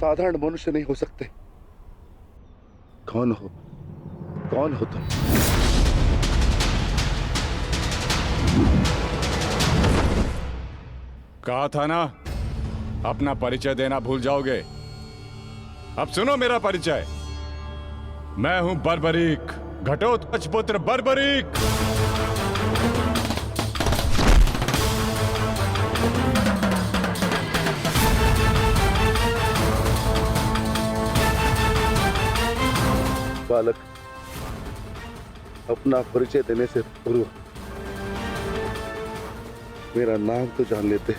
साधारण मनुष्य नहीं हो सकते। कौन हो? कौन हो तुम? कहा था ना, अपना परिचय देना भूल जाओगे। अब सुनो मेरा परिचय। मैं हूं बर्बरीक, घटोत्कच पुत्र बर्बरीक। बालक, अपना परिचय देने से पूर्व मेरा नाम तो जान लेते।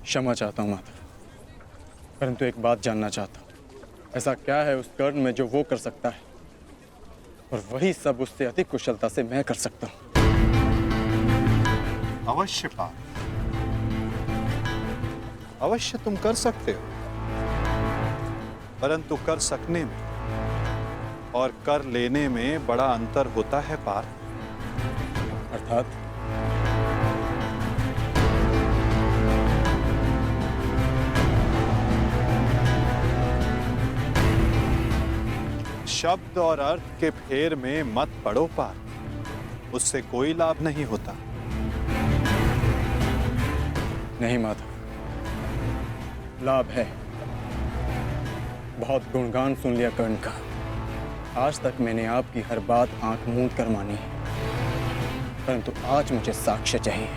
क्षमा चाहता हूँ माता, परंतु एक बात जानना चाहता हूँ। ऐसा क्या है उस कर्ण में जो वो कर सकता है और वही सब उससे अधिक कुशलता से मैं कर सकता हूँ? अवश्य पार्थ, अवश्य तुम कर सकते हो, परंतु कर सकने में और कर लेने में बड़ा अंतर होता है पार्थ। अर्थात? शब्द और अर्थ के फेर में मत पड़ो पार्थ, उससे कोई लाभ नहीं होता। नहीं माता, लाभ है। बहुत गुणगान सुन लिया कर्ण का। आज तक मैंने आपकी हर बात आंख मूंद कर मानी है, परंतु आज मुझे साक्ष्य चाहिए,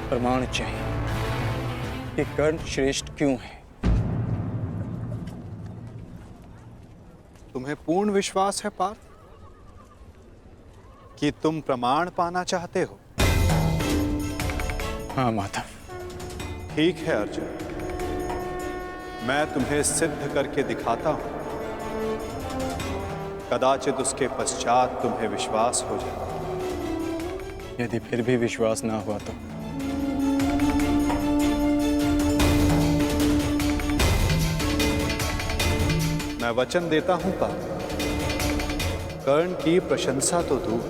प्रमाण चाहिए कि कर्ण श्रेष्ठ क्यों है। तुम्हें पूर्ण विश्वास है पार्थ कि तुम प्रमाण पाना चाहते हो? हाँ माता। ठीक है अर्जुन, मैं तुम्हें सिद्ध करके दिखाता हूं। कदाचित उसके पश्चात तुम्हें विश्वास हो जाए। यदि फिर भी विश्वास ना हुआ तो? मैं वचन देता हूं पार्थ, कर्ण की प्रशंसा तो दूर,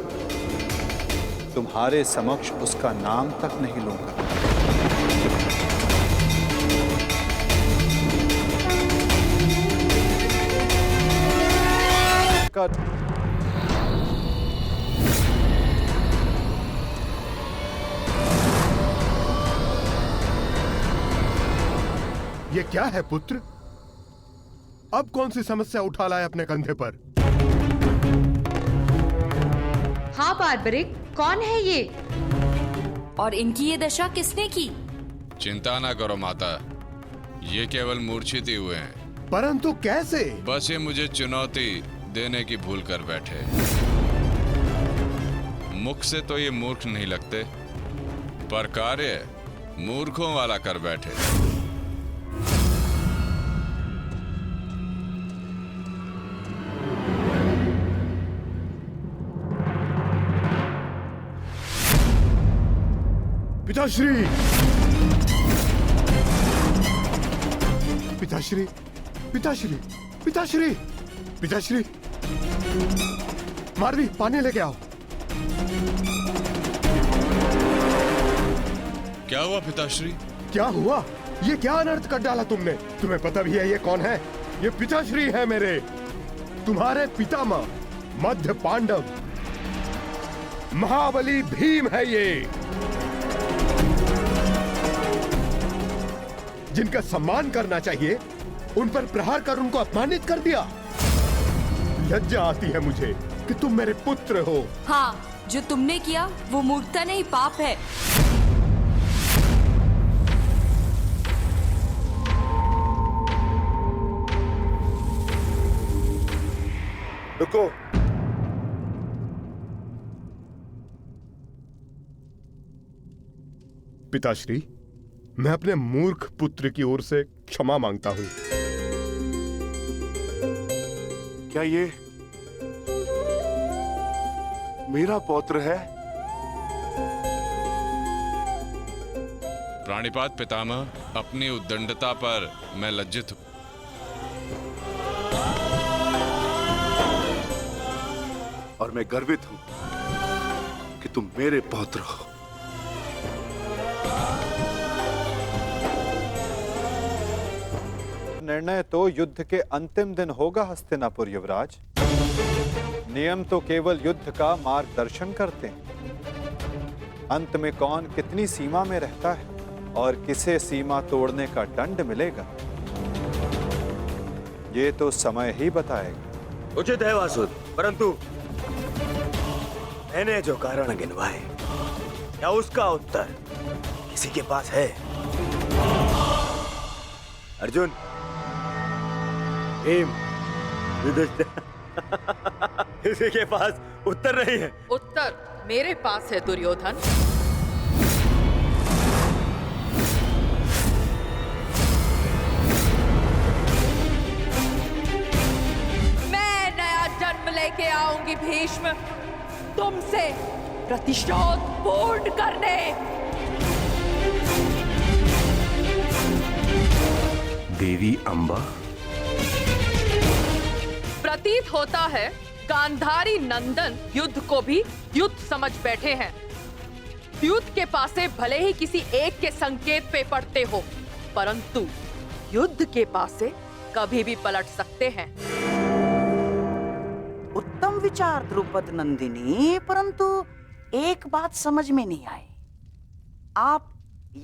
तुम्हारे समक्ष उसका नाम तक नहीं लूंगा। ये क्या है पुत्र? अब कौन सी समस्या उठा लाए अपने कंधे पर? हाँ बार्बरिक, कौन है ये? और इनकी ये दशा किसने की? चिंता ना करो माता, ये केवल मूर्छित ही हुए हैं। परंतु कैसे? बस ये मुझे चुनौती देने की भूल कर बैठे। मुख से तो ये मूर्ख नहीं लगते, पर कार्य मूर्खों वाला कर बैठे। पिताश्री! पिताश्री! पिताश्री! पिताश्री! पिताश्री! मारवी, पानी लेके आओ। क्या हुआ पिताश्री? क्या हुआ? ये क्या अनर्थ कर डाला तुमने? तुम्हें पता भी है ये कौन है? ये पिताश्री है मेरे, तुम्हारे पितामह मध्य पांडव महाबली भीम है ये, जिनका सम्मान करना चाहिए उन पर प्रहार कर उनको अपमानित कर दिया। लज्जा आती है मुझे कि तुम मेरे पुत्र हो। हाँ, जो तुमने किया वो मूर्खता नहीं, पाप है। रुको। पिताश्री, मैं अपने मूर्ख पुत्र की ओर से क्षमा मांगता हूं। क्या ये मेरा पौत्र है? प्राणिपात पितामह, अपनी उद्दंडता पर मैं लज्जित हूं। और मैं गर्वित हूं कि तुम मेरे पौत्र हो। निर्णय तो युद्ध के अंतिम दिन होगा हस्तिनापुर युवराज। नियम तो केवल युद्ध का मार्गदर्शन करते हैं। अंत में कौन कितनी सीमा में रहता है और किसे सीमा तोड़ने का दंड मिलेगा, ये तो समय ही बताएगा। उचित है वासुद, परंतु मैंने जो कारण गिनवाए, क्या उसका उत्तर किसी के पास है? अर्जुन, भीम, युधिष्ठिर, किसी के पास उत्तर नहीं है। उत्तर मेरे पास है दुर्योधन। मैं नया जन्म लेके आऊंगी भीष्म, तुमसे प्रतिशोध पूर्ण करने। देवी अंबा, प्रतीत होता है गांधारी नंदन युद्ध को भी युद्ध समझ बैठे हैं। युद्ध के पासे भले ही किसी एक के संकेत पे पड़ते हो, परंतु युद्ध के पासे कभी भी पलट सकते हैं। उत्तम विचार द्रुपद नंदिनी, परंतु एक बात समझ में नहीं आई। आप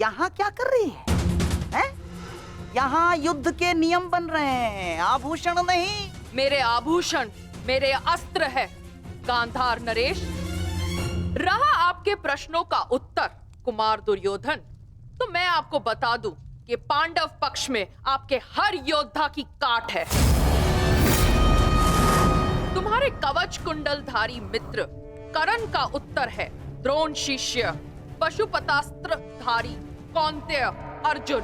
यहाँ क्या कर रही हैं? यहाँ युद्ध के नियम बन रहे हैं, आभूषण नहीं। मेरे आभूषण मेरे अस्त्र है गांधार नरेश। रहा आपके प्रश्नों का उत्तर कुमार दुर्योधन, तो मैं आपको बता दूं कि पांडव पक्ष में आपके हर योद्धा की काट है। तुम्हारे कवच कुंडलधारी मित्र कर्ण का उत्तर है द्रोण शिष्य पशुपतास्त्रधारी कौन्तेय अर्जुन।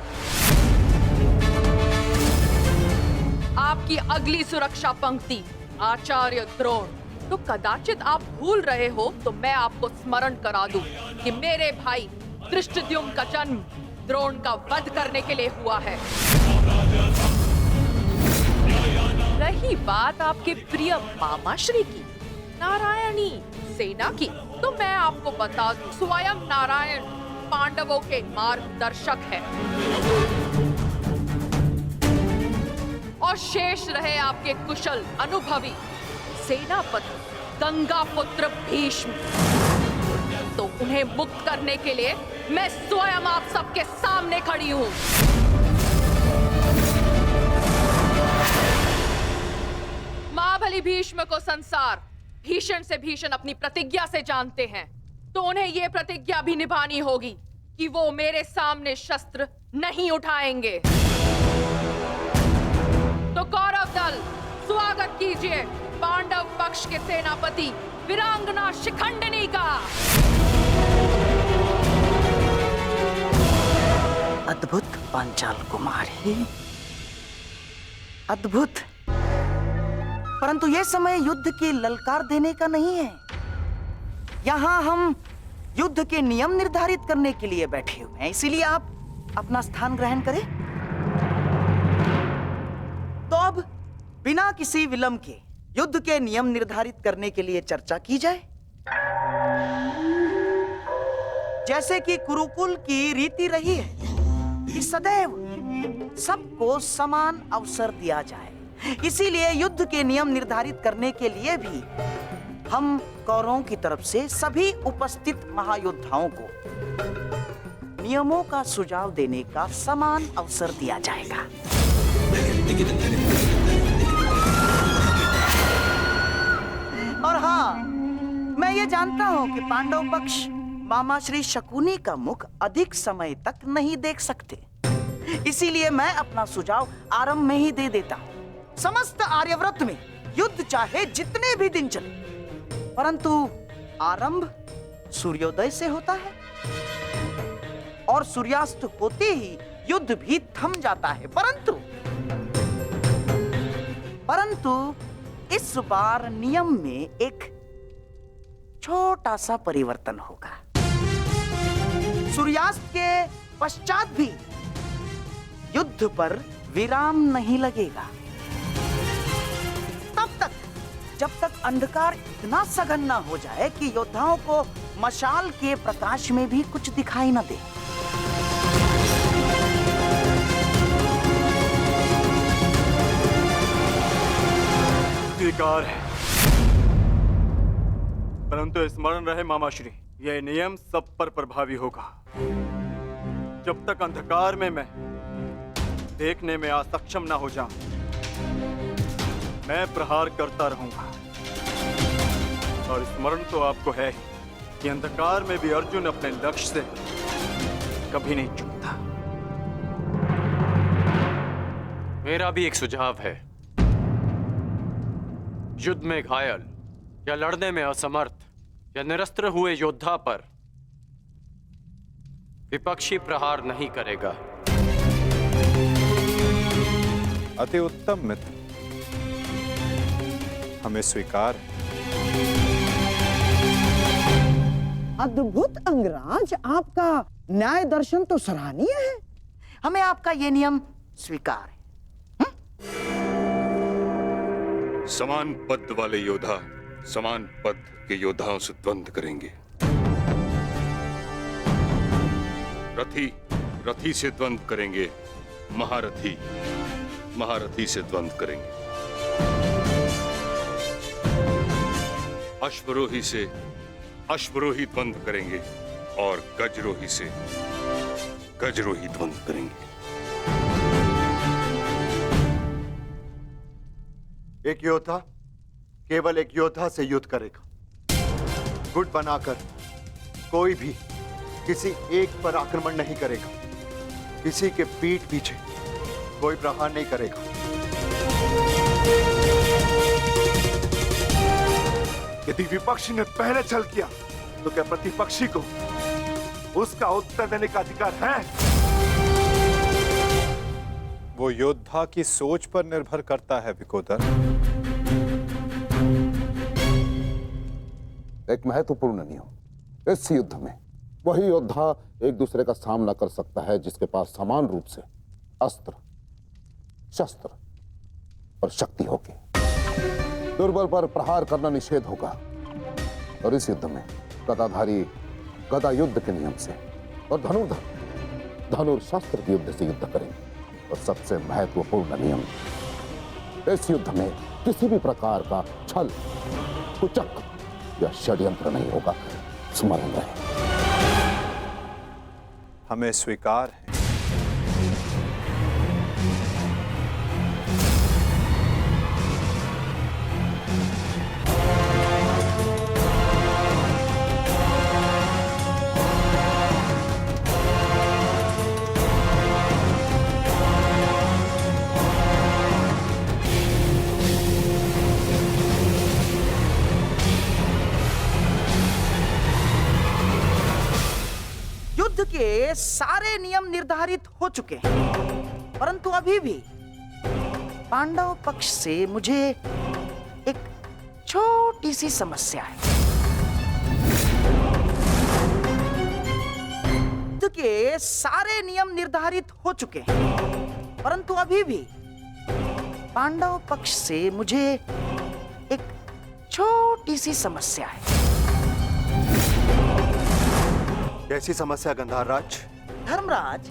आपकी अगली सुरक्षा पंक्ति आचार्य द्रोण। तो कदाचित आप भूल रहे हो तो मैं आपको स्मरण करा दूं कि मेरे भाई धृष्टद्युम्न का जन्म द्रोण का वध करने के लिए हुआ है। रही बात आपके प्रिय मामाश्री की, नारायणी सेना की, तो मैं आपको बता दूं स्वयं नारायण पांडवों के मार्गदर्शक है। और शेष रहे आपके कुशल अनुभवी सेनापति गंगा पुत्र भीष्म, तो उन्हें मुक्त करने के लिए मैं स्वयं आप सबके सामने खड़ी हूं। महाबली भीष्म को संसार भीषण से भीषण अपनी प्रतिज्ञा से जानते हैं, तो उन्हें यह प्रतिज्ञा भी निभानी होगी कि वो मेरे सामने शस्त्र नहीं उठाएंगे। तो कौरव दल स्वागत कीजिए पांडव पक्ष के सेनापति वीरांगना शिखंडिनी का। अद्भुत पांचाल कुमारी, अद्भुत। परंतु यह समय युद्ध की ललकार देने का नहीं है। यहाँ हम युद्ध के नियम निर्धारित करने के लिए बैठे हुए हैं, इसीलिए आप अपना स्थान ग्रहण करें। तो अब बिना किसी विलंब के युद्ध के नियम निर्धारित करने के लिए चर्चा की जाए। जैसे कि कुरुकुल की रीति रही है कि सदैव सबको समान अवसर दिया जाए, इसीलिए युद्ध के नियम निर्धारित करने के लिए भी हम कौरवों की तरफ से सभी उपस्थित महायोद्धाओं को नियमों का सुझाव देने का समान अवसर दिया जाएगा। और हाँ, मैं ये जानता हूं कि पांडव पक्ष मामा श्री शकुनी का मुख अधिक समय तक नहीं देख सकते, इसीलिए मैं अपना सुझाव आरंभ में ही दे देता हूं। समस्त आर्यव्रत में युद्ध चाहे जितने भी दिन चले, परंतु आरंभ सूर्योदय से होता है और सूर्यास्त होते ही युद्ध भी थम जाता है। परंतु इस बार नियम में एक छोटा सा परिवर्तन होगा। सूर्यास्त के पश्चात भी युद्ध पर विराम नहीं लगेगा। तब तक, जब तक अंधकार इतना सघन न हो जाए कि योद्धाओं को मशाल के प्रकाश में भी कुछ दिखाई न दे। स्वीकार है, परंतु स्मरण रहे मामा श्री, यह नियम सब पर प्रभावी होगा। जब तक अंधकार में मैं देखने में असक्षम ना हो जाऊं, मैं प्रहार करता रहूंगा। और स्मरण तो आपको है ही कि अंधकार में भी अर्जुन अपने लक्ष्य से कभी नहीं चूकता। मेरा भी एक सुझाव है। युद्ध में घायल या लड़ने में असमर्थ या निरस्त्र हुए योद्धा पर विपक्षी प्रहार नहीं करेगा। अति उत्तम मित्र, हमें स्वीकार है। अद्भुत अंगराज, आपका न्याय दर्शन तो सराहनीय है। हमें आपका ये नियम स्वीकार है। समान पद वाले योद्धा समान पद के योद्धाओं से द्वंद्व करेंगे। रथी रथी से द्वंद्व करेंगे, महारथी महारथी से द्वंद्व करेंगे, अश्वरोही से अश्वरोही द्वंद्व करेंगे और गजरोही से गजरोही द्वंद्व करेंगे। एक योद्धा केवल एक योद्धा से युद्ध करेगा। गुट बनाकर कोई भी किसी एक पर आक्रमण नहीं करेगा। किसी के पीठ पीछे कोई प्रहार नहीं करेगा। यदि विपक्षी ने पहले छल किया तो क्या प्रतिपक्षी को उसका उत्तर देने का अधिकार है? वो योद्धा की सोच पर निर्भर करता है विकोदर। एक महत्वपूर्ण नियम, इस युद्ध में वही योद्धा एक दूसरे का सामना कर सकता है जिसके पास समान रूप से अस्त्र, शस्त्र और शक्ति होगी। दुर्बल पर प्रहार करना निषेध होगा। और इस युद्ध में गदाधारी गदा युद्ध के नियम से और धनुर्धर धनुर्शस्त्र के युद्ध से युद्ध करेंगे। और सबसे महत्वपूर्ण नियम, इस युद्ध में किसी भी प्रकार का छल, कुचक या षड्यंत्र नहीं होगा। स्मरण रहे। हमें स्वीकार है। के सारे नियम निर्धारित हो चुके हैं, परंतु अभी भी पांडव पक्ष से मुझे एक छोटी सी समस्या है। युद्ध के सारे नियम निर्धारित हो चुके हैं, परंतु अभी भी पांडव पक्ष से मुझे एक छोटी सी समस्या है। कैसी समस्या गंधारराज? धर्मराज,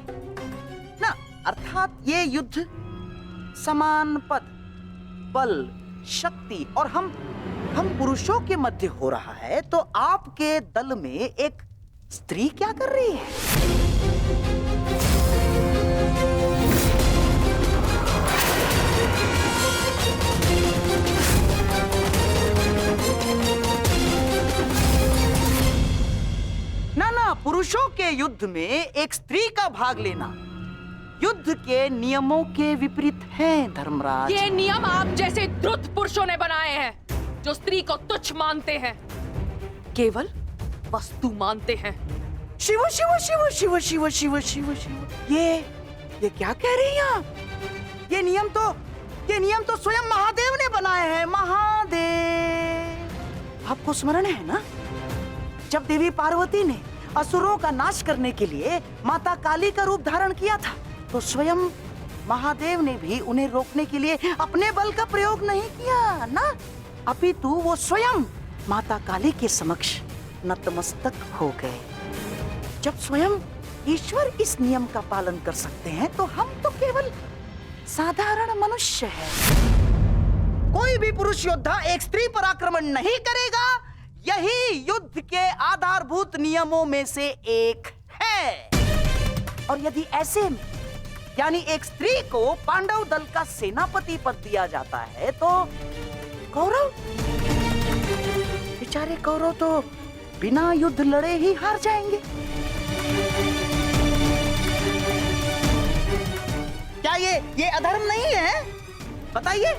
ना अर्थात ये युद्ध समान पद, बल, शक्ति और हम पुरुषों के मध्य हो रहा है, तो आपके दल में एक स्त्री क्या कर रही है? ना, पुरुषों के युद्ध में एक स्त्री का भाग लेना युद्ध के नियमों के विपरीत है धर्मराज। ये नियम आप जैसे द्रुत पुरुषों ने बनाए हैं, जो स्त्री को तुच्छ मानते हैं, केवल वस्तु मानते हैं। शिव शिव शिव शिव शिव शिव शिव शिव, ये क्या कह रही हैं आप? ये नियम तो स्वयं महादेव ने बनाए हैं। महादेव, आपको स्मरण है ना, जब देवी पार्वती ने असुरों का नाश करने के लिए माता काली का रूप धारण किया था, तो स्वयं महादेव ने भी उन्हें रोकने के लिए अपने बल का प्रयोग नहीं किया ना, अपितु वो स्वयं माता काली के समक्ष नतमस्तक हो गए। जब स्वयं ईश्वर इस नियम का पालन कर सकते हैं, तो हम तो केवल साधारण मनुष्य हैं। कोई भी पुरुष योद्धा एक स्त्री पर आक्रमण नहीं करेगा, यही युद्ध के आधारभूत नियमों में से एक है। और यदि ऐसे में यानी एक स्त्री को पांडव दल का सेनापति पद दिया जाता है, तो कौरव, बेचारे कौरव तो बिना युद्ध लड़े ही हार जाएंगे। क्या ये अधर्म नहीं है? बताइए।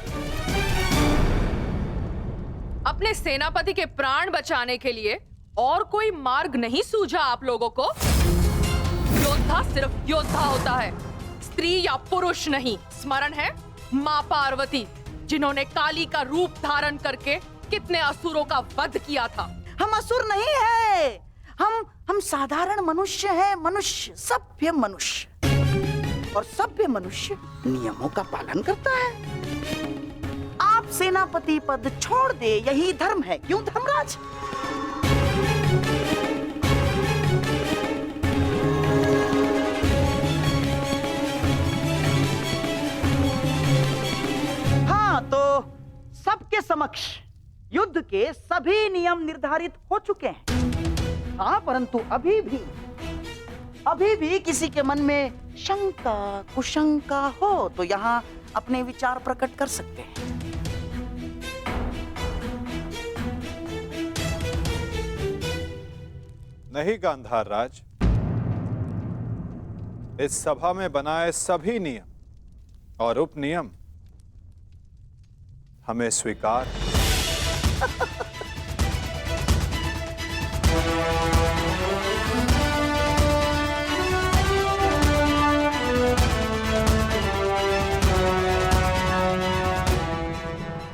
अपने सेनापति के प्राण बचाने के लिए और कोई मार्ग नहीं सूझा आप लोगों को? योद्धा सिर्फ योद्धा होता है, स्त्री या पुरुष नहीं। स्मरण है मां पार्वती, जिन्होंने काली का रूप धारण करके कितने असुरों का वध किया था। हम असुर नहीं है, हम साधारण मनुष्य हैं, मनुष्य, सभ्य मनुष्य। और सभ्य मनुष्य नियमों का पालन करता है। आप सेनापति पद छोड़ दे, यही धर्म है, क्यों धर्मराज? हाँ, तो सबके समक्ष युद्ध के सभी नियम निर्धारित हो चुके हैं। हाँ, परंतु अभी भी किसी के मन में शंका कुशंका हो तो यहाँ अपने विचार प्रकट कर सकते हैं। नहीं गांधार राज, इस सभा में बनाए सभी नियम और उपनियम हमें स्वीकार।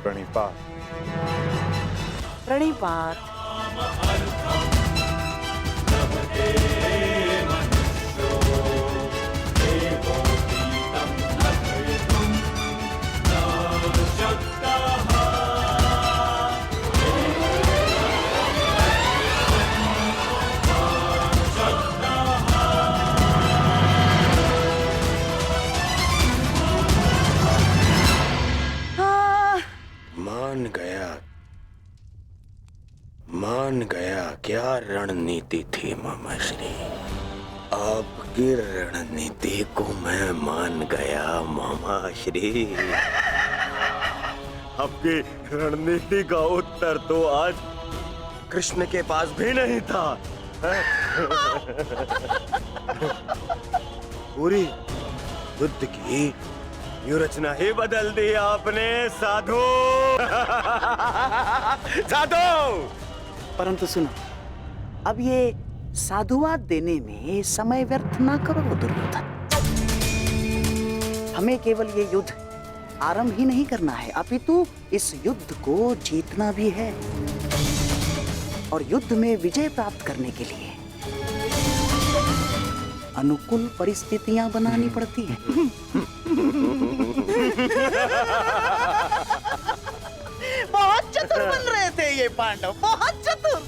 प्रणिपात। प्रणिपात। मान गया क्या रणनीति थी मामाश्री। आपकी रणनीति को मैं मान गया मामाश्री। आपकी रणनीति का उत्तर तो आज कृष्ण के पास भी नहीं था। पूरी युद्ध की व्यूहरचना ही बदल दी आपने साधु। साधु। परंतु सुनो, अब ये साधुवाद देने में समय व्यर्थ ना करो दुर्योधन। हमें केवल ये युद्ध आरंभ ही नहीं करना है, अपितु इस युद्ध को जीतना भी है। और युद्ध में विजय प्राप्त करने के लिए अनुकूल परिस्थितियां बनानी पड़ती हैं। बहुत चतुर बन रहे थे ये पांडव, बहुत चतुर।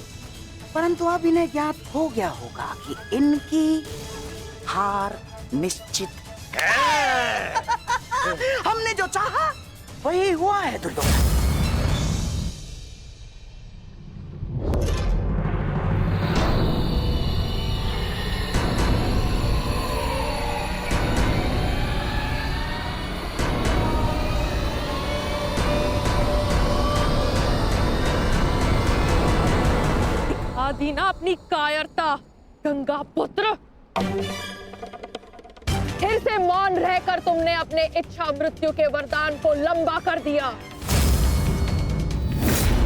परंतु अब इन्हें ज्ञात हो गया होगा कि इनकी हार निश्चित है। हमने जो चाहा वही हुआ है दुर्योधन। दीना अपनी कायरता, गंगा पुत्र। फिर से मौन रहकर तुमने अपने इच्छा मृत्यु के वरदान को लंबा कर दिया।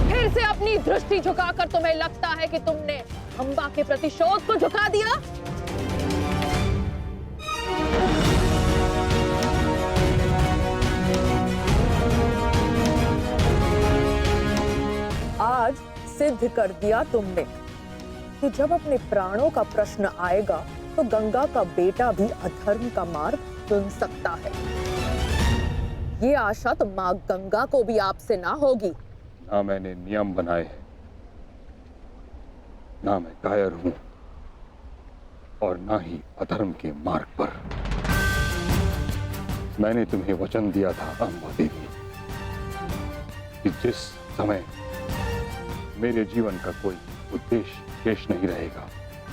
फिर से अपनी दृष्टि झुकाकर तुम्हें लगता है कि तुमने अंबा के प्रतिशोध को झुका दिया। आज सिद्ध कर दिया तुमने कि जब अपने प्राणों का प्रश्न आएगा तो गंगा का बेटा भी अधर्म का मार्ग चुन सकता है। ये आशा तो माँ गंगा को भी आपसे ना होगी। ना मैंने नियम बनाए हैं, ना मैं कायर हूं और ना ही अधर्म के मार्ग पर। मैंने तुम्हें वचन दिया था अम्बा देवी कि जिस समय मेरे जीवन का कोई उद्देश्य शेष नहीं रहेगा,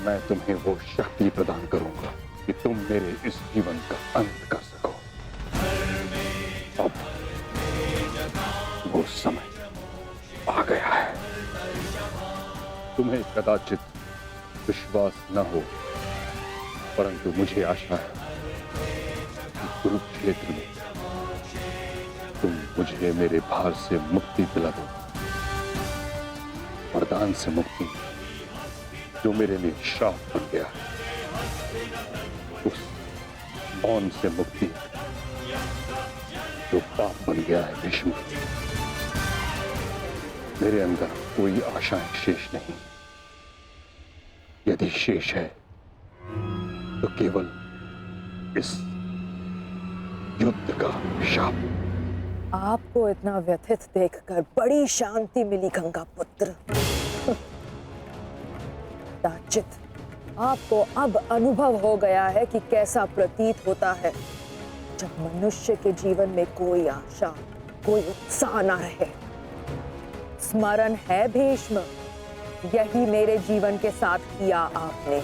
मैं तुम्हें वो शक्ति प्रदान करूंगा कि तुम मेरे इस जीवन का अंत कर सको। अब वो समय आ गया है। तुम्हें कदाचित विश्वास न हो, परंतु मुझे आशा है कि कुरुक्षेत्र में तुम मुझे मेरे भार से मुक्ति दिला दो। वरदान से मुक्ति जो मेरे लिए श्राप बन गया है, उस मौन से मुक्ति जो पाप बन गया है। भीष्म, मेरे अंदर कोई आशाएं शेष नहीं। यदि शेष है तो केवल इस युद्ध का शाप। आपको इतना व्यथित देखकर बड़ी शांति मिली गंगा पुत्र। दाचित, आपको अब अनुभव हो गया है कि कैसा प्रतीत होता है जब मनुष्य के जीवन में कोई आशा, कोई उत्साह न रहे। स्मरण है भीष्म, यही मेरे जीवन के साथ किया आपने।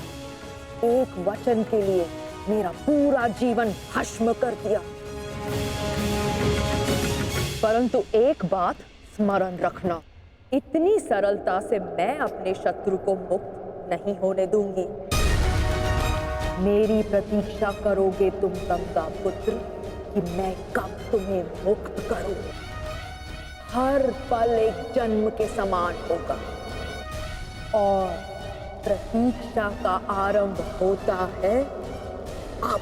एक वचन के लिए मेरा पूरा जीवन भस्म कर दिया। परंतु एक बात स्मरण रखना, इतनी सरलता से मैं अपने शत्रु को मुक्त नहीं होने दूंगी। मेरी प्रतीक्षा करोगे तुम गंगा पुत्र कि मैं कब तुम्हें मुक्त करूं। हर पल एक जन्म के समान होगा और प्रतीक्षा का आरंभ होता है अब।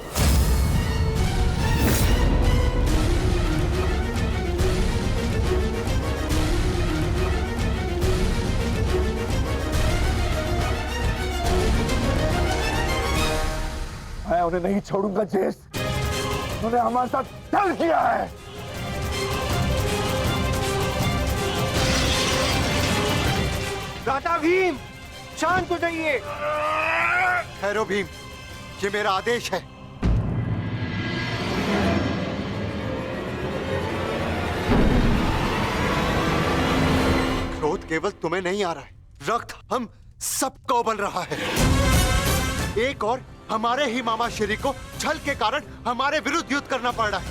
मैं उन्हें नहीं छोड़ूंगा जेस, उन्होंने हमारे साथ छल किया है। दादा भीम, शांत हो जाइए। ठहरो भीम, ये मेरा आदेश है। क्रोध केवल तुम्हें नहीं आ रहा है, रक्त हम सबको उबल रहा है। एक और हमारे ही मामा श्री को छल के कारण हमारे विरुद्ध युद्ध करना पड़ रहा है,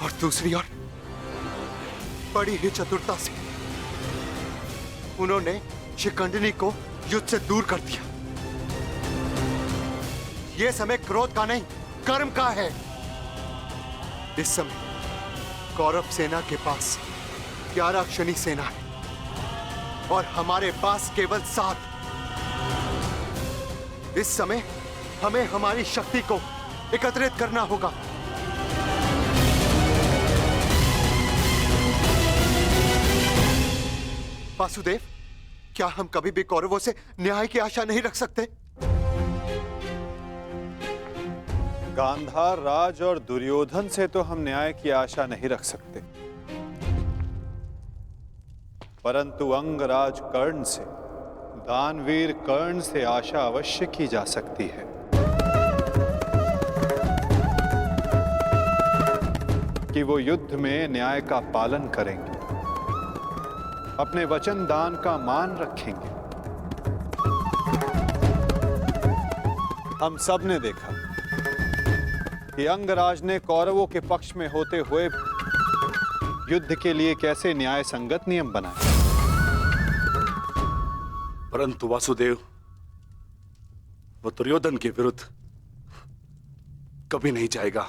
और दूसरी ओर बड़ी ही चतुरता से उन्होंने शिखंडिनी को युद्ध से दूर कर दिया। यह समय क्रोध का नहीं, कर्म का है। इस समय कौरव सेना के पास 11 क्षणी सेना है और हमारे पास केवल 7। इस समय हमें हमारी शक्ति को एकत्रित करना होगा। वासुदेव, क्या हम कभी भी कौरवों से न्याय की आशा नहीं रख सकते? गांधार राज और दुर्योधन से तो हम न्याय की आशा नहीं रख सकते, परंतु अंगराज कर्ण से, दानवीर कर्ण से आशा अवश्य की जा सकती है। कि वो युद्ध में न्याय का पालन करेंगे, अपने वचन दान का मान रखेंगे। हम सब ने देखा कि अंगराज ने कौरवों के पक्ष में होते हुए युद्ध के लिए कैसे न्याय संगत नियम बनाए। परंतु वासुदेव, वो दुर्योधन के विरुद्ध कभी नहीं जाएगा,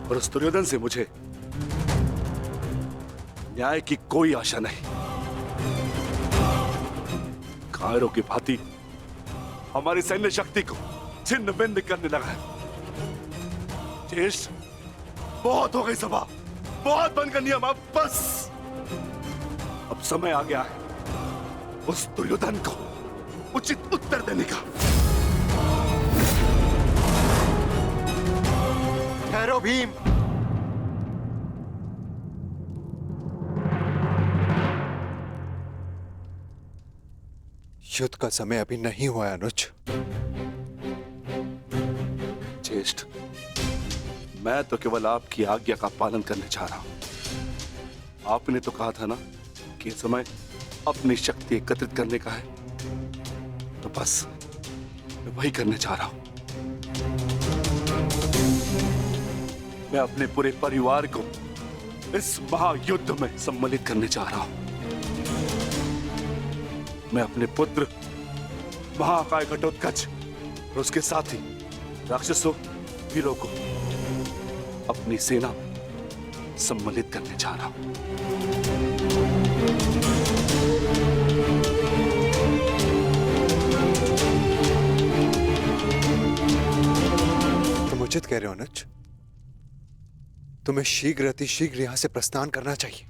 और उस दुर्योधन से मुझे न्याय की कोई आशा नहीं। कायरों की भांति हमारी सैन्य शक्ति को छिन्न भिन्न करने लगा है। जेष्ठ, बहुत हो गई सभा, बहुत बन गया नियम। अब बस, अब समय आ गया है उस दुर्योधन को उचित उत्तर देने का। ठहरो भीम। युद्ध का समय अभी नहीं हुआ है अनुज। ज्येष्ठ, मैं तो केवल आपकी आज्ञा का पालन करने जा रहा हूं। आपने तो कहा था ना कि इस समय अपनी शक्ति एकत्रित करने का है, तो बस मैं वही करने जा रहा हूं। मैं अपने पूरे परिवार को इस महायुद्ध में सम्मिलित करने जा रहा हूं। मैं अपने पुत्र महाकाय घटोत्कच और उसके साथी राक्षसों वीरों को अपनी सेना में सम्मिलित करने जा रहा हूं। तुम उचित कह रहे हो अनुज। तुम्हें शीघ्र अतिशीघ्र यहां से प्रस्थान करना चाहिए।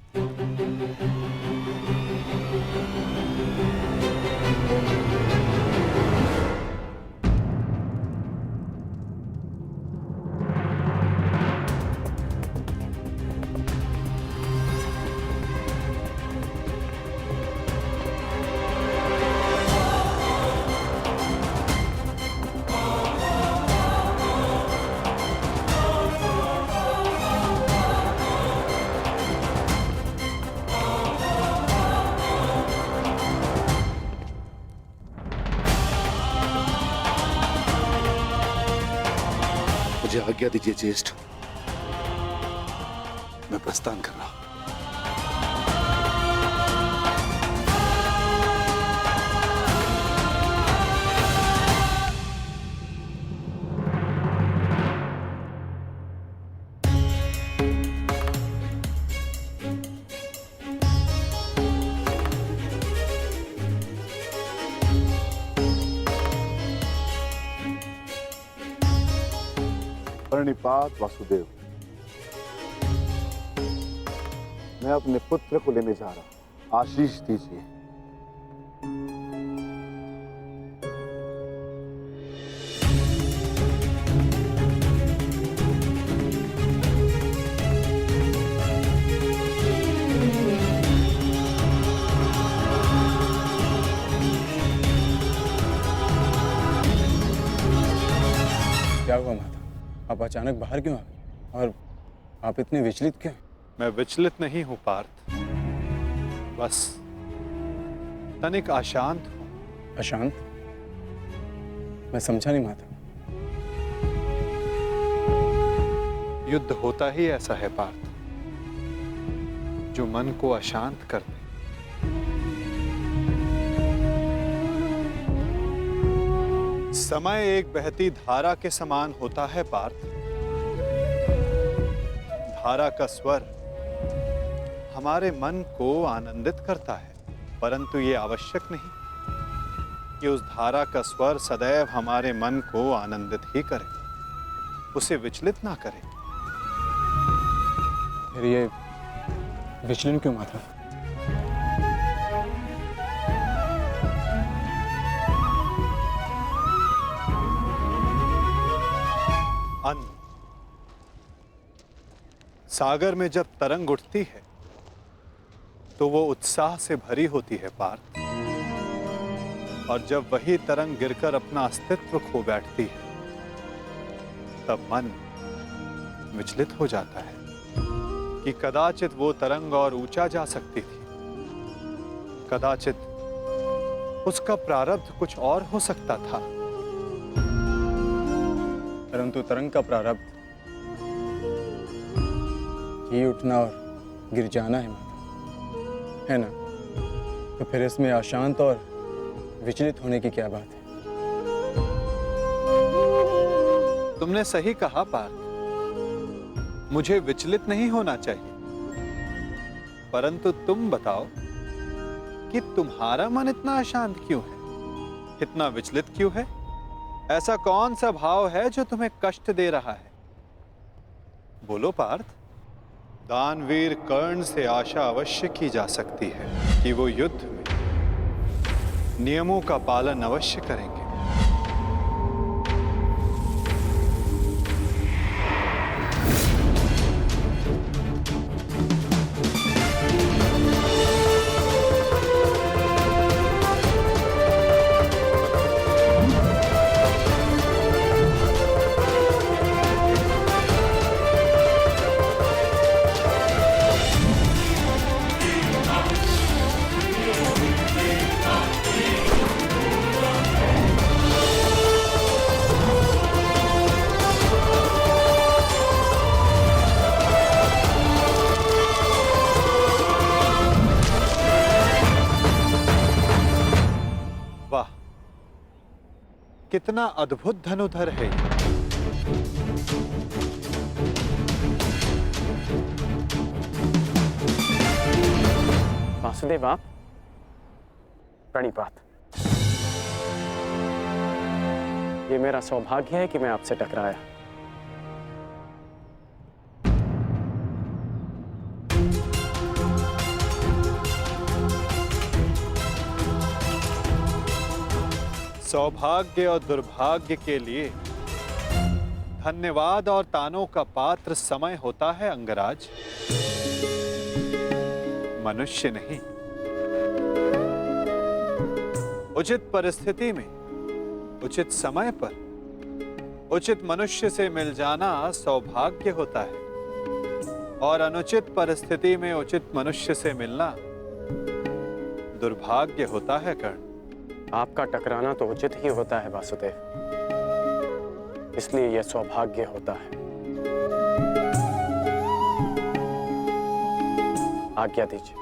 मुझे आज्ञा दीजिए ज्येष्ठ, मैं प्रस्थान कर रहा हूं। प्रणिपात वासुदेव। मैं अपने पुत्र को लेने जा रहा हूं, आशीष दीजिए। क्या हुआ माता? आप अचानक बाहर क्यों आ गए? और आप इतने विचलित क्यों? मैं विचलित नहीं हूं पार्थ, बस तनिक अशांत हूं। अशांत? मैं समझा नहीं माता। युद्ध होता ही ऐसा है पार्थ, जो मन को अशांत कर दे। समय एक बहती धारा के समान होता है पार्थ। धारा का स्वर हमारे मन को आनंदित करता है, परंतु ये आवश्यक नहीं कि उस धारा का स्वर सदैव हमारे मन को आनंदित ही करे, उसे विचलित ना करे। फिर ये विचलन क्यों माता? अन्न। सागर में जब तरंग उठती है तो वो उत्साह से भरी होती है पार्थ, और जब वही तरंग गिरकर अपना अस्तित्व खो बैठती है तब मन विचलित हो जाता है कि कदाचित वो तरंग और ऊंचा जा सकती थी, कदाचित उसका प्रारब्ध कुछ और हो सकता था। परंतु तरंग का प्रारब्ध ही उठना और गिर जाना है माता, है ना? तो फिर इसमें अशांत और विचलित होने की क्या बात है? तुमने सही कहा पार्थ, मुझे विचलित नहीं होना चाहिए, परंतु तुम बताओ कि तुम्हारा मन इतना अशांत क्यों है, इतना विचलित क्यों है? ऐसा कौन सा भाव है जो तुम्हें कष्ट दे रहा है? बोलो पार्थ। दानवीर कर्ण से आशा अवश्य की जा सकती है कि वो युद्ध में नियमों का पालन अवश्य करेंगे। कितना अद्भुत धनुधर है ये। वासुदेव आप प्रणिपात। ये मेरा सौभाग्य है कि मैं आपसे टकराया। सौभाग्य और दुर्भाग्य के लिए धन्यवाद और तानों का पात्र समय होता है अंगराज, मनुष्य नहीं। उचित परिस्थिति में उचित समय पर उचित मनुष्य से मिल जाना सौभाग्य होता है और अनुचित परिस्थिति में उचित मनुष्य से मिलना दुर्भाग्य होता है कर्ण। आपका टकराना तो उचित ही होता है वासुदेव, इसलिए यह सौभाग्य होता है। आज्ञा दीजिए।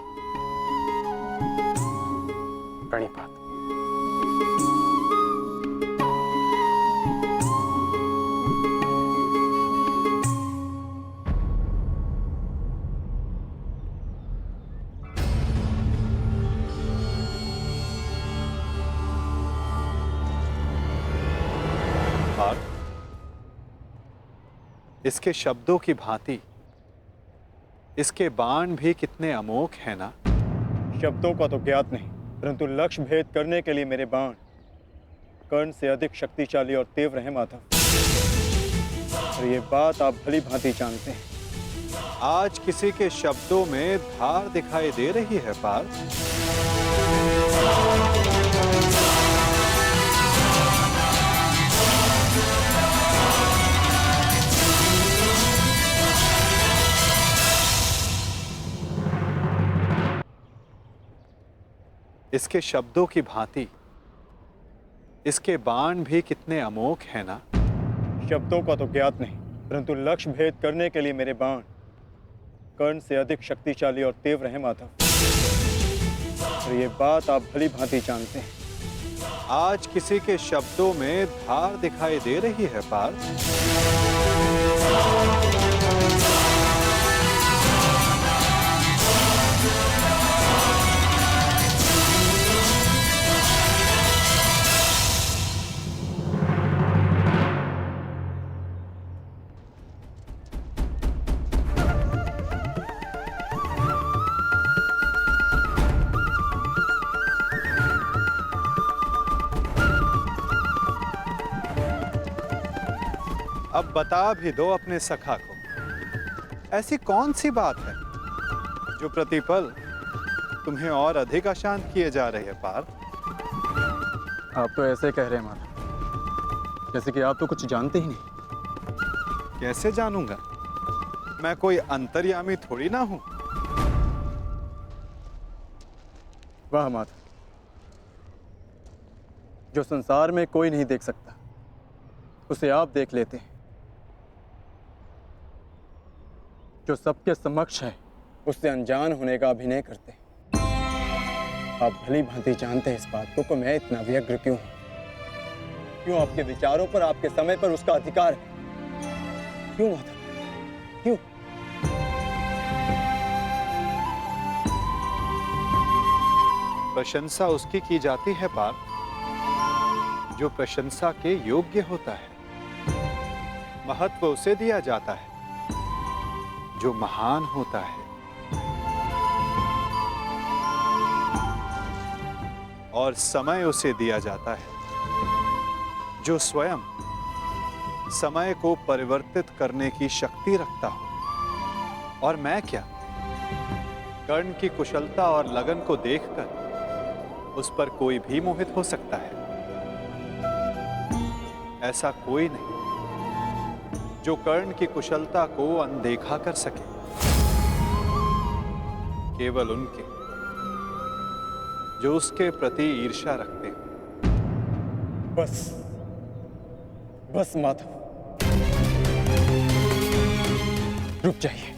प्रणिपात। इसके शब्दों की भांति इसके बाण भी कितने अमोघ हैं ना। शब्दों का तो ज्ञात नहीं, परंतु लक्ष्य भेद करने के लिए मेरे बाण कर्ण से अधिक शक्तिशाली और तीव्र हैं माधव, और ये बात आप भली भांति जानते हैं। आज किसी के शब्दों में धार दिखाई दे रही है पार्थ। इसके शब्दों की भांति इसके बाण भी कितने अमोघ हैं ना। शब्दों का तो ज्ञात नहीं, परंतु लक्ष्य भेद करने के लिए मेरे बाण कर्ण से अधिक शक्तिशाली और तीव्र हैं माधव, और ये बात आप भली भांति जानते हैं। आज किसी के शब्दों में धार दिखाई दे रही है पार्थ। अब बता भी दो अपने सखा को, ऐसी कौन सी बात है जो प्रतिपल तुम्हें और अधिक अशांत किए जा रही है पार्थ। आप तो ऐसे कह रहे हैं माधव, जैसे कि आप तो कुछ जानते ही नहीं। कैसे जानूंगा, मैं कोई अंतर्यामी थोड़ी ना हूं। वाह माधव, जो संसार में कोई नहीं देख सकता उसे आप देख लेते हैं, जो सबके समक्ष है उससे अनजान होने का अभिनय करते हैं। आप भली भांति जानते हैं इस बात को कि मैं इतना व्यग्र क्यों हूं, क्यों आपके विचारों पर, आपके समय पर उसका अधिकार है। क्यों माधव, क्यों? प्रशंसा उसकी की जाती है पार्थ जो प्रशंसा के योग्य होता है। महत्व उसे दिया जाता है जो महान होता है, और समय उसे दिया जाता है जो स्वयं समय को परिवर्तित करने की शक्ति रखता हो। और मैं क्या, कर्ण की कुशलता और लगन को देखकर उस पर कोई भी मोहित हो सकता है। ऐसा कोई नहीं जो कर्ण की कुशलता को अनदेखा कर सके, केवल उनके जो उसके प्रति ईर्ष्या रखते हैं। बस माधव, रुक जाइए।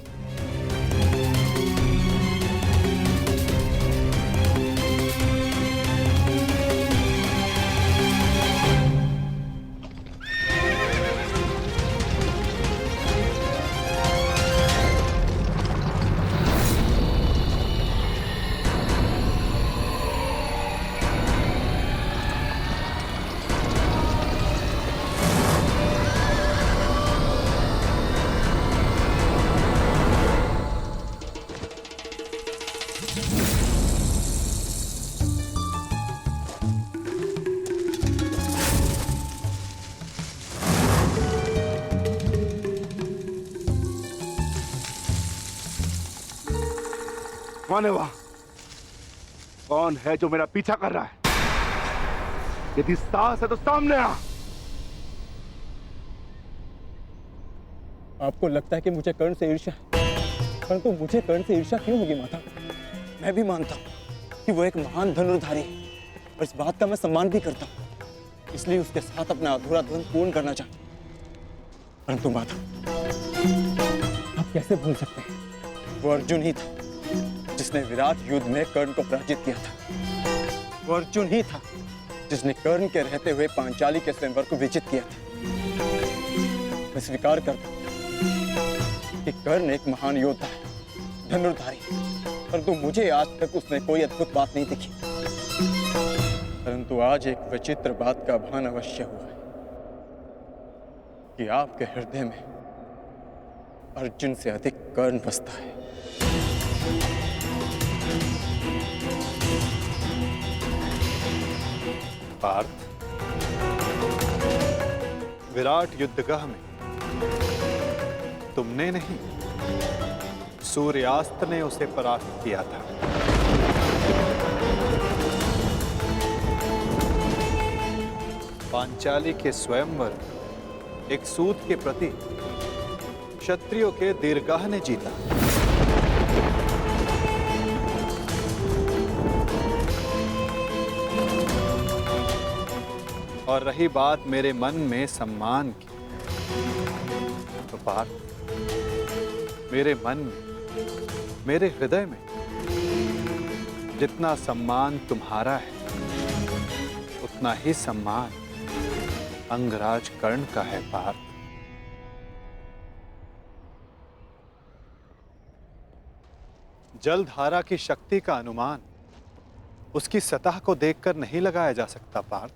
कौन है वहां? कौन है जो मेरा पीछा कर रहा है? यदि साहस है तो सामने आ। आपको लगता है कि मुझे कर्ण से ईर्ष्या है, परंतु मुझे कर्ण से ईर्ष्या क्यों होगी माता? मैं भी मानता हूँ कि वो एक महान धनुर्धारी है और इस बात का मैं सम्मान भी करता हूँ, इसलिए उसके साथ अपना अधूरा धर्म पूर्ण करना चाहता हूँ। परंतु माता, आप कैसे भूल सकते हैं, वो अर्जुन ही था जिसने विराट युद्ध में कर्ण को पराजित किया था। वो अर्जुन ही था जिसने कर्ण के रहते हुए पांचाली के स्वयंवर को विजित किया था। मैं स्वीकार करता हूं कि कर्ण एक महान योद्धा है, धनुर्धारी, परंतु मुझे आज तक उसमें कोई अद्भुत बात नहीं दिखी। परंतु आज एक विचित्र बात का भान अवश्य हुआ है कि आपके हृदय में अर्जुन से अधिक कर्ण बसता है। पार्थ, विराट युद्धगह में तुमने नहीं, सूर्यास्त ने उसे परास्त किया था। पांचाली के स्वयंवर एक सूत के प्रति क्षत्रियों के दीर्घाह ने जीता। और रही बात मेरे मन में सम्मान की, तो पार्थ, मेरे मन में, मेरे हृदय में जितना सम्मान तुम्हारा है, उतना ही सम्मान अंगराज कर्ण का है। पार्थ, जलधारा की शक्ति का अनुमान उसकी सतह को देखकर नहीं लगाया जा सकता। पार्थ,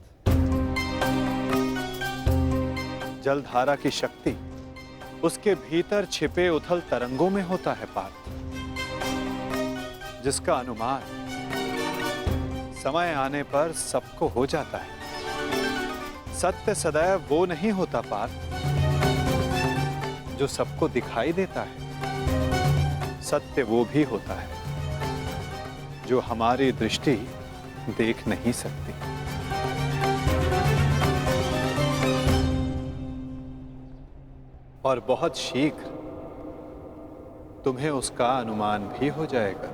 जलधारा की शक्ति उसके भीतर छिपे उथल तरंगों में होता है। पार्थ, जिसका अनुमान समय आने पर सबको हो जाता है। सत्य सदैव वो नहीं होता पार्थ जो सबको दिखाई देता है। सत्य वो भी होता है जो हमारी दृष्टि देख नहीं सकती। और बहुत शीघ्र तुम्हें उसका अनुमान भी हो जाएगा।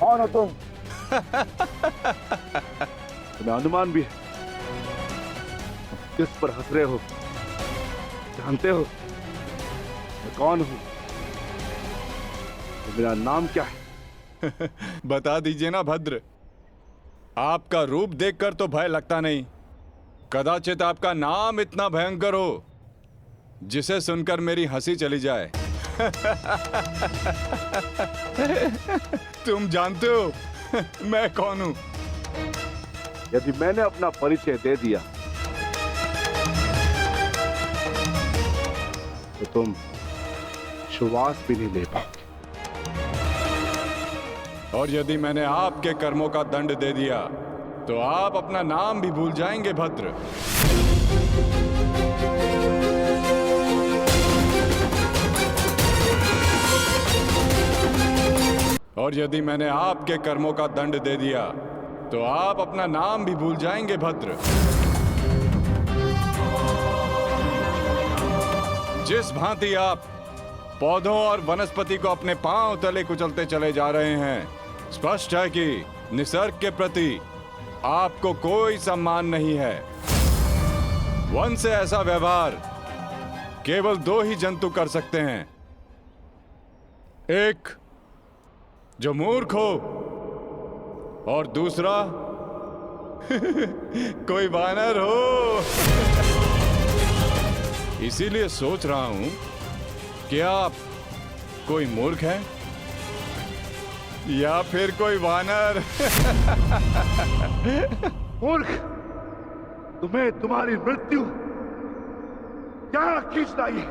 कौन हो तुम? तुम्हें अनुमान भी है? किस पर हंस रहे हो? जानते हो मैं कौन हूं? मेरा नाम क्या है? बता दीजिए ना भद्र। आपका रूप देखकर तो भय लगता नहीं, कदाचित आपका नाम इतना भयंकर हो जिसे सुनकर मेरी हंसी चली जाए। तुम जानते हो मैं कौन हूं? यदि मैंने अपना परिचय दे दिया तो तुम श्वास भी नहीं ले पाओगे। और यदि मैंने आपके कर्मों का दंड दे दिया तो आप अपना नाम भी भूल जाएंगे भद्र। और यदि मैंने आपके कर्मों का दंड दे दिया तो आप अपना नाम भी भूल जाएंगे भद्र। जिस भांति आप पौधों और वनस्पति को अपने पांव तले कुचलते चले जा रहे हैं, स्पष्ट है कि निसर्ग के प्रति आपको कोई सम्मान नहीं है। वन से ऐसा व्यवहार केवल दो ही जंतु कर सकते हैं, एक जो मूर्ख हो और दूसरा कोई वानर हो। इसीलिए सोच रहा हूं कि आप कोई मूर्ख है या फिर कोई वानर। मूर्ख, तुम्हें तुम्हारी मृत्यु क्या खींच लाई?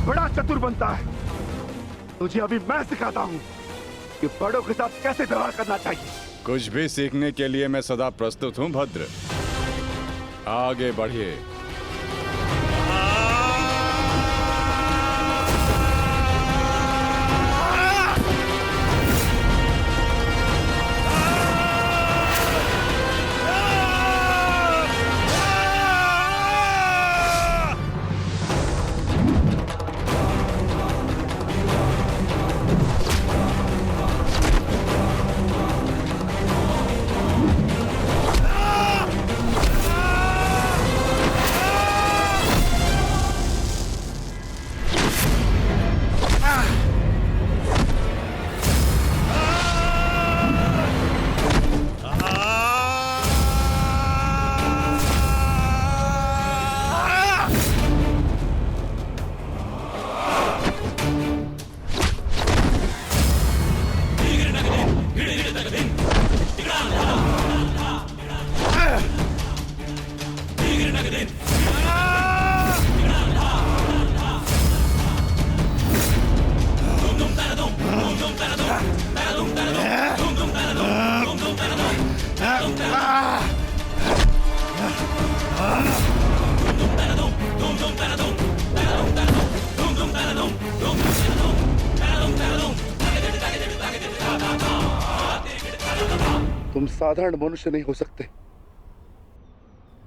बड़ा चतुर बनता है, तुझे अभी मैं सिखाता हूं कि बड़ों के साथ कैसे व्यवहार करना चाहिए। कुछ भी सीखने के लिए मैं सदा प्रस्तुत हूं भद्र, आगे बढ़िए। तुम साधारण मनुष्य नहीं हो सकते।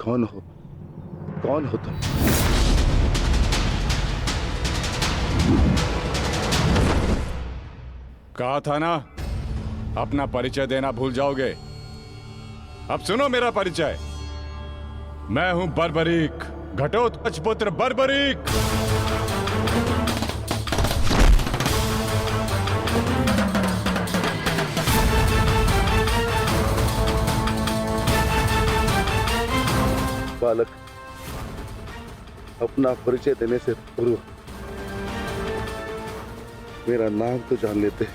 कौन हो? कौन हो तुम? कहा था ना, अपना परिचय देना भूल जाओगे। अब सुनो मेरा परिचय। मैं हूं बर्बरीक, घटोत्कच पुत्र बर्बरीक। बालक, अपना परिचय देने से पूर्व मेरा नाम तो जान लेते।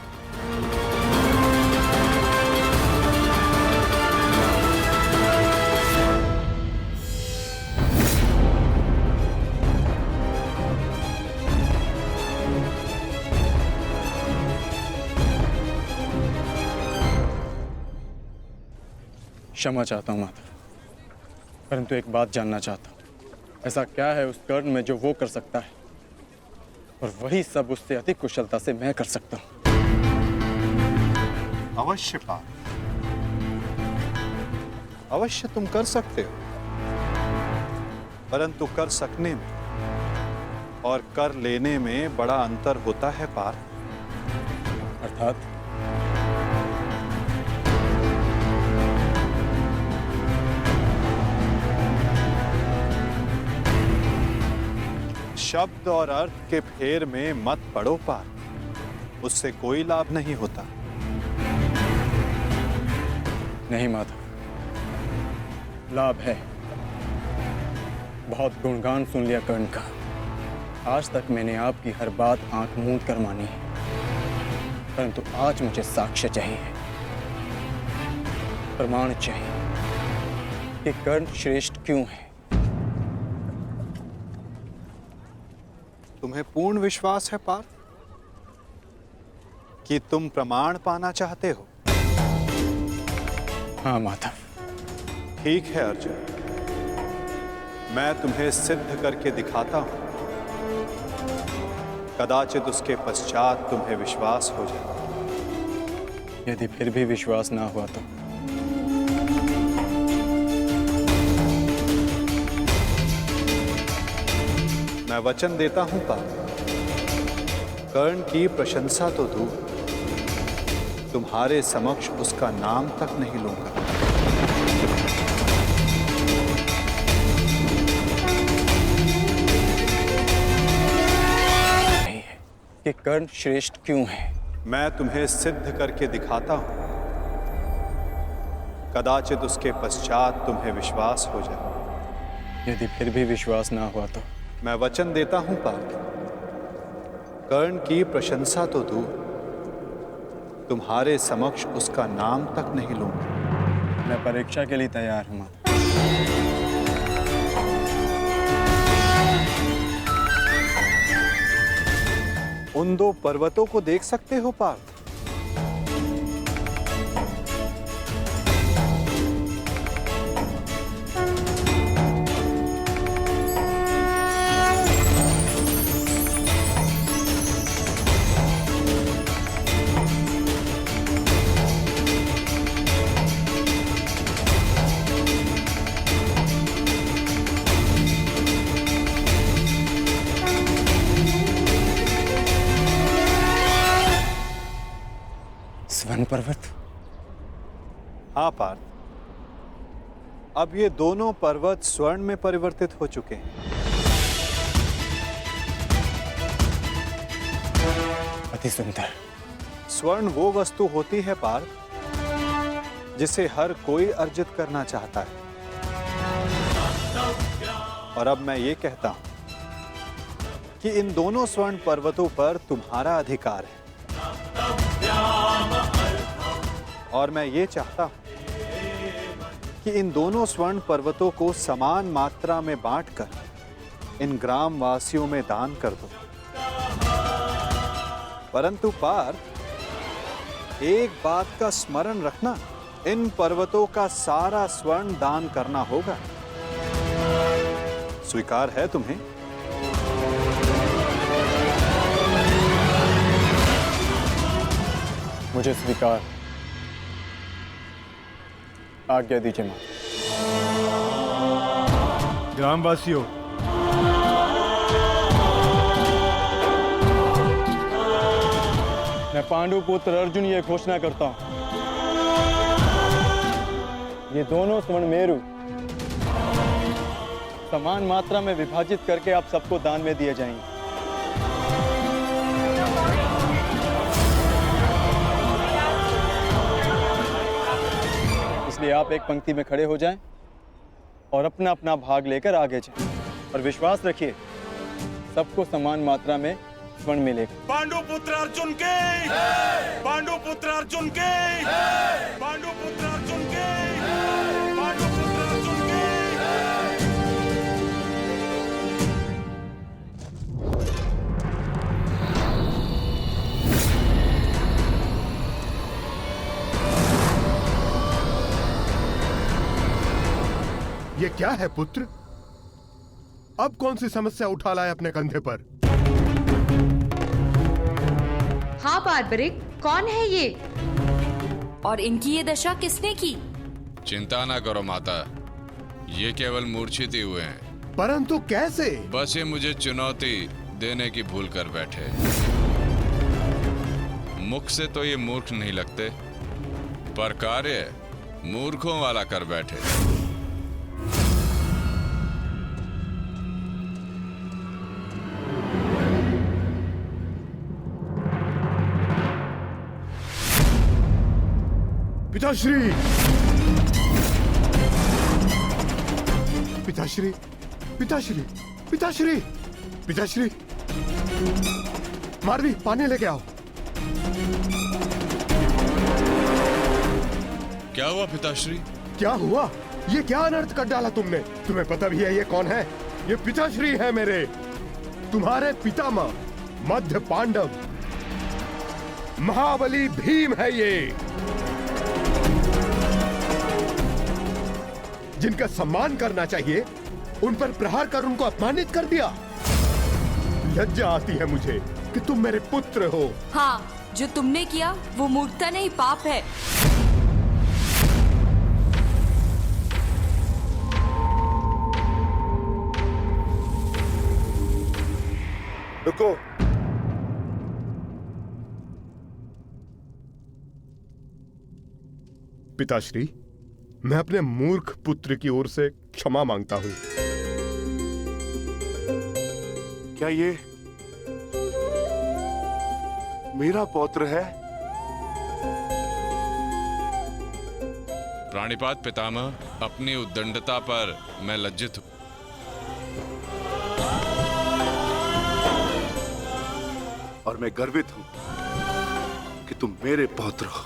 क्षमा चाहता हूँ माता, परंतु एक बात जानना चाहता हूँ। ऐसा क्या है उस कर्ण में जो वो कर सकता है और वही सब उससे अधिक कुशलता से मैं कर सकता हूँ। अवश्य पार्थ, अवश्य तुम कर सकते हो, परंतु कर सकने में और कर लेने में बड़ा अंतर होता है पार्थ। अर्थात शब्द और अर्थ के फेर में मत पड़ो पार, उससे कोई लाभ नहीं होता। नहीं माधव, लाभ है। बहुत गुणगान सुन लिया कर्ण का। आज तक मैंने आपकी हर बात आंख मूंद कर मानी है, परंतु आज मुझे साक्ष्य चाहिए, प्रमाण चाहिए कि कर्ण श्रेष्ठ क्यों है। तुम्हें पूर्ण विश्वास है पार्थ कि तुम प्रमाण पाना चाहते हो? हाँ माधव। ठीक है अर्जुन, मैं तुम्हें सिद्ध करके दिखाता हूं। कदाचित उसके पश्चात तुम्हें विश्वास हो जाए। यदि फिर भी विश्वास ना हुआ तो? मैं वचन देता हूं पार्थ, कर्ण की प्रशंसा तो दूर, तुम्हारे समक्ष उसका नाम तक नहीं लूंगा। कि कर्ण श्रेष्ठ क्यों है? मैं तुम्हें सिद्ध करके दिखाता हूं। कदाचित उसके पश्चात तुम्हें विश्वास हो जाए। यदि फिर भी विश्वास ना हुआ तो? मैं वचन देता हूं पार्थ, कर्ण की प्रशंसा तो दूर, तुम्हारे समक्ष उसका नाम तक नहीं लूंगा। मैं परीक्षा के लिए तैयार हूं। उन दो पर्वतों को देख सकते हो पार्थ? स्वर्ण पर्वत? हाँ पार्थ, अब ये दोनों पर्वत स्वर्ण में परिवर्तित हो चुके हैं। अति सुंदर। स्वर्ण वो वस्तु होती है पार्थ जिसे हर कोई अर्जित करना चाहता है। और अब मैं ये कहता हूं कि इन दोनों स्वर्ण पर्वतों पर तुम्हारा अधिकार है। और मैं ये चाहता हूं कि इन दोनों स्वर्ण पर्वतों को समान मात्रा में बांटकर इन ग्राम वासियों में दान कर दो। परंतु पार्थ, एक बात का स्मरण रखना, इन पर्वतों का सारा स्वर्ण दान करना होगा। स्वीकार है तुम्हें? मुझे स्वीकार। आज्ञा दीजिए मां। ग्रामवासियों, मैं पांडु पुत्र अर्जुन ये घोषणा करता हूं, ये दोनों स्वर्ण मेरु समान मात्रा में विभाजित करके आप सबको दान में दिए जाएंगे। इसलिए आप एक पंक्ति में खड़े हो जाएं और अपना अपना भाग लेकर आगे जाएं और विश्वास रखिए सबको समान मात्रा में स्वर्ण मिलेगा। पांडु पुत्र अर्जुन के, पांडु पुत्र अर्जुन के, पांडु पुत्र अर्जुन के, पांडु पुत्र अर्जुन के। ये क्या है पुत्र? अब कौन सी समस्या उठा लाए अपने कंधे पर? हाँ बार्बरिक, कौन है ये? और इनकी ये दशा किसने की? चिंता ना करो माता, ये केवल मूर्छित ही हुए हैं। परंतु कैसे? बस ये मुझे चुनौती देने की भूल कर बैठे। मुख से तो ये मूर्ख नहीं लगते, पर कार्य मूर्खों वाला कर बैठे। पिताश्री, पिताश्री, पिताश्री, पिताश्री, पिताश्री, मारवी पानी लेके आओ। क्या हुआ पिताश्री? क्या हुआ? ये क्या अनर्थ कर डाला तुमने? तुम्हें पता भी है ये कौन है? ये पिताश्री है मेरे, तुम्हारे पितामह मध्य पांडव महाबली भीम है ये, जिनका सम्मान करना चाहिए उन पर प्रहार कर उनको अपमानित कर दिया। लज्जा आती है मुझे कि तुम मेरे पुत्र हो। हाँ, जो तुमने किया वो मूर्खता नहीं पाप है। रुको। पिताश्री, मैं अपने मूर्ख पुत्र की ओर से क्षमा मांगता हूं। क्या ये मेरा पौत्र है? प्राणिपात पितामह, अपनी उद्दंडता पर मैं लज्जित हूं। और मैं गर्वित हूं कि तुम मेरे पौत्र हो।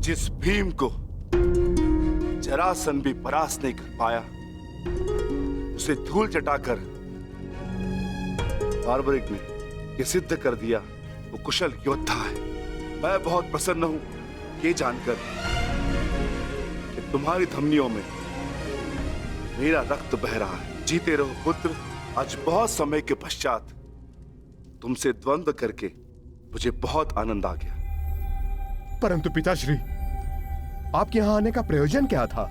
जिस भीम को जरासंध भी परास्त नहीं कर पाया, उसे धूल चटाकर बार्बरिक ने यह सिद्ध कर दिया वो कुशल योद्धा है। मैं बहुत प्रसन्न हूं ये जानकर कि तुम्हारी धमनियों में मेरा रक्त बह रहा है। जीते रहो पुत्र। आज बहुत समय के पश्चात तुमसे द्वंद्व करके मुझे बहुत आनंद आ गया। परंतु पिताश्री, आपके यहां आने का प्रयोजन क्या था?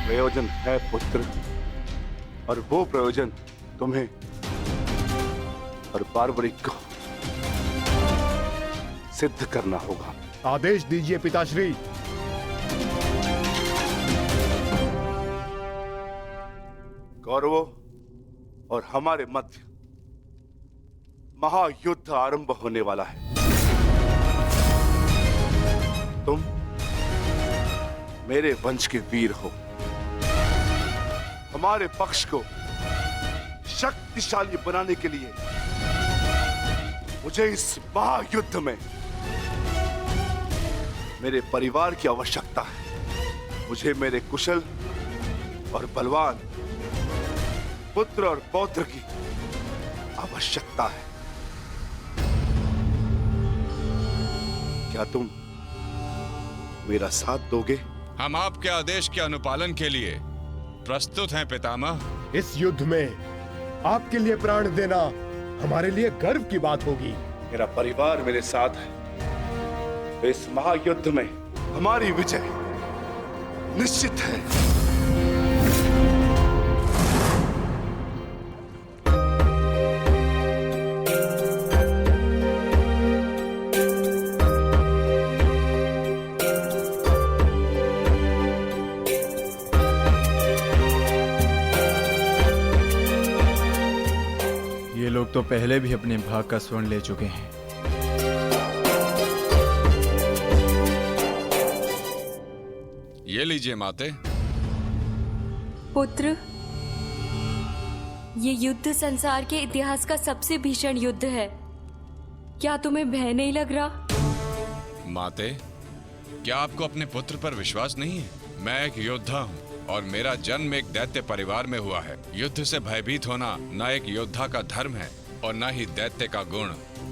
प्रयोजन है पुत्र, और वो प्रयोजन तुम्हें और बार्बरिक को सिद्ध करना होगा। आदेश दीजिए पिताश्री। कौरवों और हमारे मध्य महायुद्ध आरंभ होने वाला है। तुम मेरे वंश के वीर हो। हमारे पक्ष को शक्तिशाली बनाने के लिए मुझे इस महायुद्ध में मेरे परिवार की आवश्यकता है। मुझे मेरे कुशल और बलवान पुत्र और पौत्र की आवश्यकता है। क्या तुम मेरा साथ दोगे? हम आपके आदेश के अनुपालन के लिए प्रस्तुत हैं पितामह। इस युद्ध में आपके लिए प्राण देना हमारे लिए गर्व की बात होगी। मेरा परिवार मेरे साथ है, तो इस महायुद्ध में हमारी विजय निश्चित है। ये लोग तो पहले भी अपने भाग का स्वर्ण ले चुके हैं। ये लीजिए माते। पुत्र, ये युद्ध संसार के इतिहास का सबसे भीषण युद्ध है। क्या तुम्हें भय नहीं लग रहा? माते, क्या आपको अपने पुत्र पर विश्वास नहीं है? मैं एक योद्धा हूँ और मेरा जन्म एक दैत्य परिवार में हुआ है। युद्ध से भयभीत होना न एक योद्धा का धर्म है और न ही दैत्य का गुण।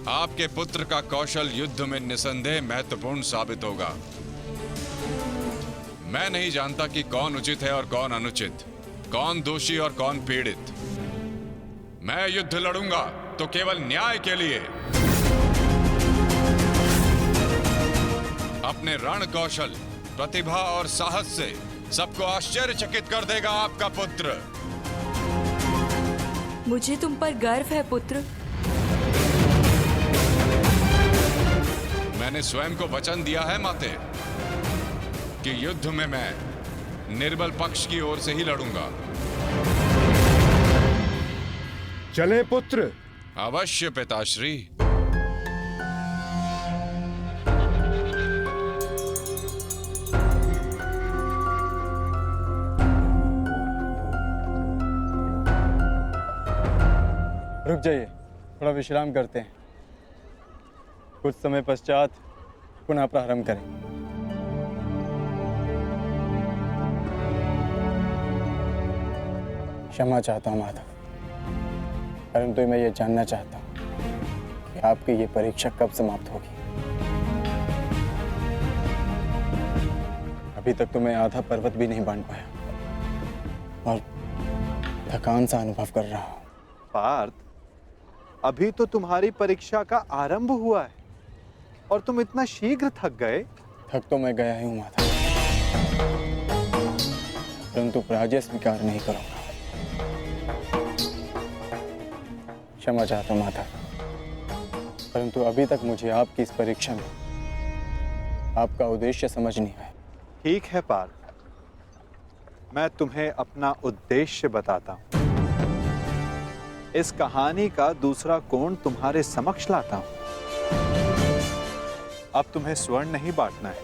आपके पुत्र का कौशल युद्ध में निसंदेह महत्वपूर्ण साबित होगा। मैं नहीं जानता कि कौन उचित है और कौन अनुचित, कौन दोषी और कौन पीड़ित। मैं युद्ध लड़ूंगा तो केवल न्याय के लिए। अपने रण कौशल, प्रतिभा और साहस से सबको आश्चर्यचकित कर देगा आपका पुत्र। मुझे तुम पर गर्व है पुत्र। मैंने स्वयं को वचन दिया है माते कि युद्ध में मैं निर्बल पक्ष की ओर से ही लड़ूंगा। चलें पुत्र। अवश्य पिताश्री। रुक जाइए, थोड़ा विश्राम करते हैं। कुछ समय पश्चात पुनः प्रारंभ करें। क्षमा चाहता हूँ माधव, परंतु मैं ये जानना चाहता हूँ कि आपकी ये परीक्षा कब समाप्त होगी। अभी तक तो मैं आधा पर्वत भी नहीं बांध पाया और थकान सा अनुभव कर रहा हूँ। पार्थ, अभी तो तुम्हारी परीक्षा का आरंभ हुआ है और तुम इतना शीघ्र थक गए। थक तो मैं गया ही हूँ माधव, परंतु पराजय स्वीकार नहीं करूंगा। क्षमा चाहता हूँ माधव, परंतु अभी तक मुझे आपकी इस परीक्षा में आपका उद्देश्य समझ नहीं आया। ठीक है पार्थ, मैं तुम्हें अपना उद्देश्य बताता हूँ। इस कहानी का दूसरा कोण तुम्हारे समक्ष लाता हूं। अब तुम्हें स्वर्ण नहीं बांटना है,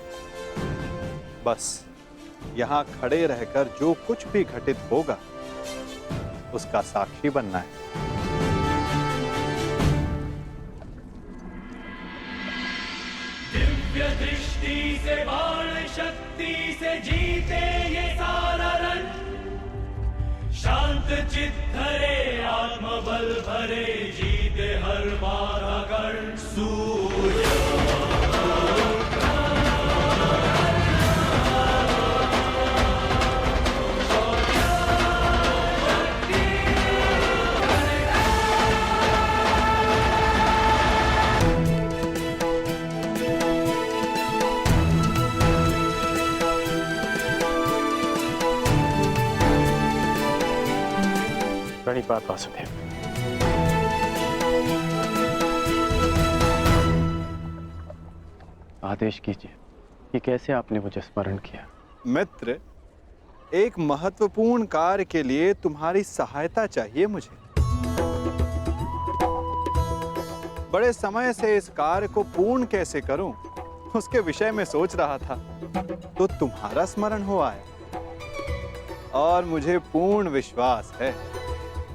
बस यहां खड़े रहकर जो कुछ भी घटित होगा उसका साक्षी बनना है। दिव्य दृष्टि से बाण शक्ति से जीते ये सारा रण, शांत चित्त धरे आत्मबल भरे जीते हर बाधा गण। सूर्य प्रणिपात वासुदेव। आदेश कीजिए कि कैसे आपने मुझे स्मरण किया। मित्र, एक महत्वपूर्ण कार्य के लिए तुम्हारी सहायता चाहिए मुझे। बड़े समय से इस कार्य को पूर्ण कैसे करूं, उसके विषय में सोच रहा था, तो तुम्हारा स्मरण हुआ है और मुझे पूर्ण विश्वास है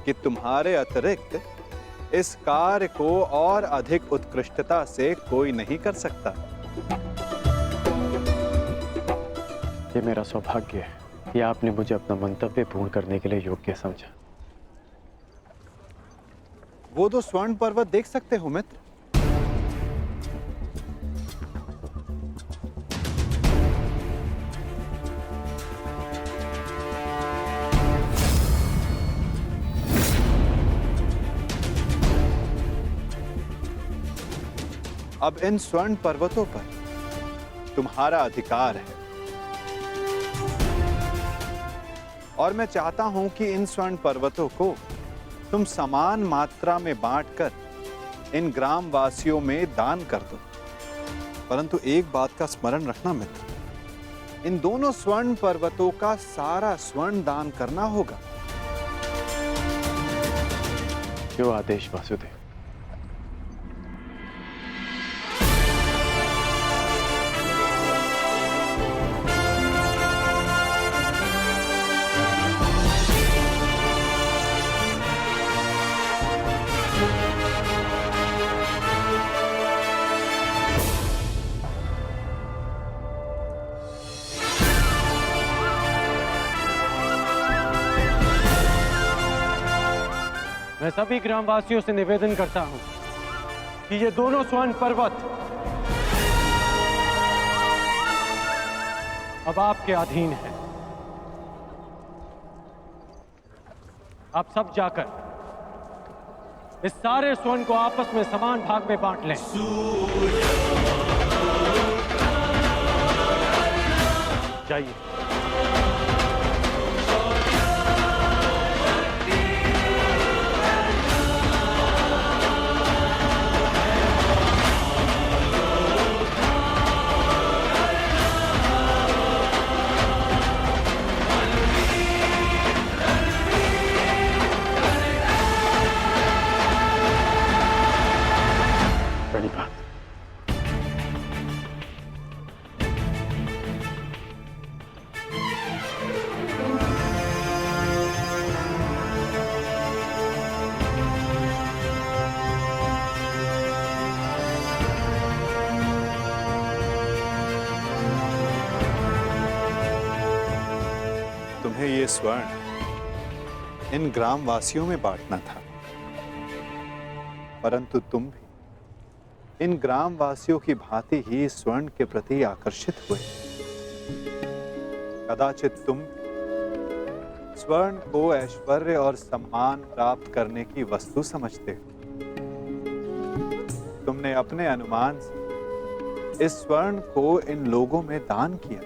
कि तुम्हारे अतिरिक्त इस कार्य को और अधिक उत्कृष्टता से कोई नहीं कर सकता। ये मेरा सौभाग्य है कि आपने मुझे अपना मंतव्य पूर्ण करने के लिए योग्य समझा। वो दो स्वर्ण पर्वत देख सकते हो मित्र। अब इन स्वर्ण पर्वतों पर तुम्हारा अधिकार है और मैं चाहता हूं कि इन स्वर्ण पर्वतों को तुम समान मात्रा में बांटकर इन ग्राम वासियों में दान कर दो। परंतु एक बात का स्मरण रखना मित्र, इन दोनों स्वर्ण पर्वतों का सारा स्वर्ण दान करना होगा। जो आदेश वासुदेव। मैं सभी ग्रामवासियों से निवेदन करता हूं कि ये दोनों स्वर्ण पर्वत अब आपके अधीन है। आप सब जाकर इस सारे स्वर्ण को आपस में समान भाग में बांट लें। जाइए। तुम्हें ये स्वर्ण इन ग्रामवासियों में बांटना था, परंतु तुम भी इन ग्रामवासियों की भांति ही स्वर्ण के प्रति आकर्षित हुए। कदाचित तुम स्वर्ण को ऐश्वर्य और सम्मान प्राप्त करने की वस्तु समझते हो। तुमने अपने अनुमान से इस स्वर्ण को इन लोगों में दान किया,